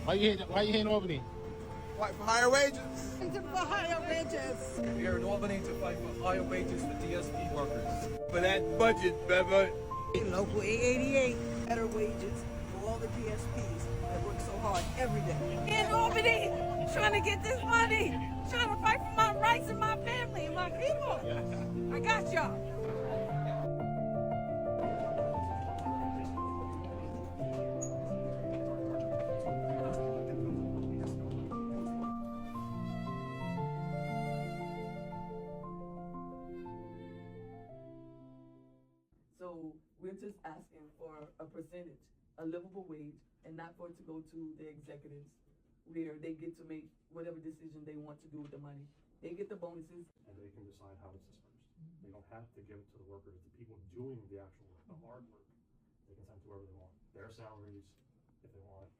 Why you here in Albany? Fight for higher wages. For higher wages. Here in Albany to fight for higher wages for DSP workers. For that budget, brother. Local 888. Better wages for all the DSPs that work so hard every day. In Albany, trying to get this money, trying to fight for my rights and my family and my people. Yes. I got y'all. So we're just asking for a percentage, a livable wage, and not for it to go to the executives where they get to make whatever decision they want to do with the money. They get the bonuses. And they can decide how it's dispersed. They don't have to give it to the workers, the people doing the actual work, the hard work. They can send it to whoever they want. Their salaries, if they want.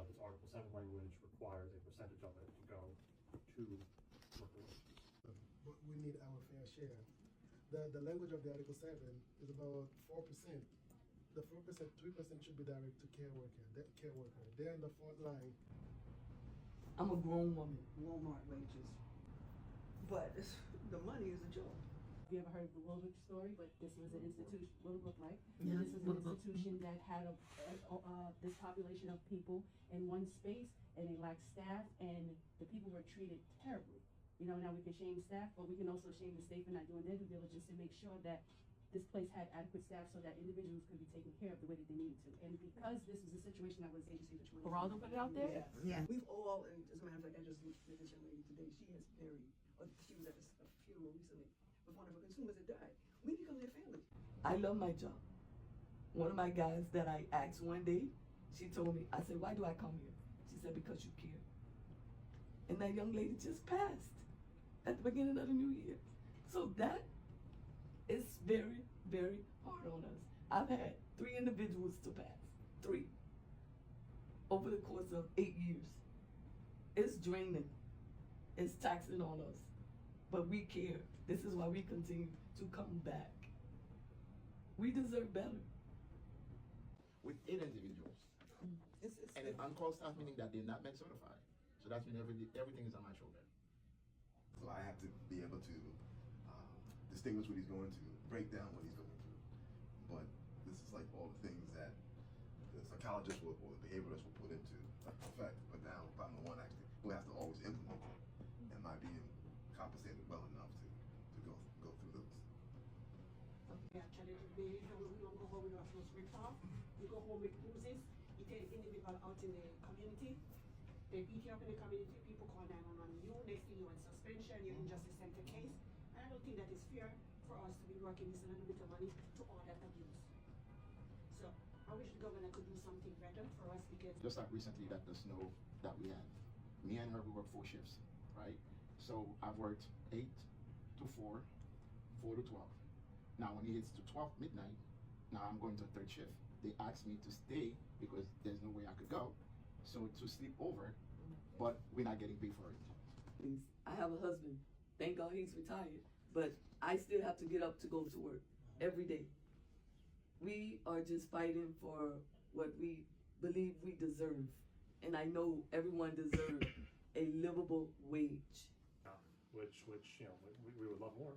This Article 7 language requires a percentage of it to go to workers. But we need our fair share. The language of the Article 7 is about 4%. The 4%, 3% should be direct to care worker. They're in the front line. I'm a grown woman. Walmart wages. But the money is a joke. Have you ever heard of the Willowbrook story? But this was an institution, Willowbrook, right? Yeah, This was an Willowbrook. institution that had this population of people in one space, and they lacked staff, and the people were treated terribly. You know, now we can shame staff, but we can also shame the state for not doing their due diligence to make sure that this place had adequate staff so that individuals could be taken care of the way that they needed to. And because this was a situation that was agency for 20 Geraldo put it out there? Yeah. We've all, and as a matter of fact, I just met this young lady today. She has buried, or she was at a funeral recently with one of her consumers that died. We become their family. I love my job. One of my guys that I asked one day, she told me, I said, why do I come here? She said, because you care. And that young lady just passed at the beginning of the new year. So that is very, very hard on us. I've had 3 individuals to pass, 3, over the course of 8 years. It's draining, it's taxing on us, but we care. This is why we continue to come back. We deserve better. With 8 individuals. And an on-call staff meaning that they're not med certified. So that means everything is on my shoulder. So I have to be able to distinguish what he's going to, break down what he's going through. But this is like all the things that the psychologist or the behaviorist will put into effect. But now I'm the one actually who has to always implement it. Am I being compensated well enough to go through those? Yeah, challenge the we don't go home with our first rip off. We go home with bruises. You take the individual out in the community. They beat you up in the community. People call 911 you. Next thing you're in suspension, you're in justice center case. And I don't think that is fair for us to be working this little bit of money to all that abuse. So I wish the governor could do something better for us because Just like recently that the snow that we had, me and her, we work 4 shifts, right? So I've worked 8 to 4, 4 to 12. Now when it hits to 12 midnight, now I'm going to a 3rd shift. They asked me to stay because there's no way I could go. So to sleep over, but we're not getting paid for it. I have a husband. Thank God he's retired. But I still have to get up to go to work every day. We are just fighting for what we believe we deserve. And I know everyone deserves a livable wage. Which you know, we would love more.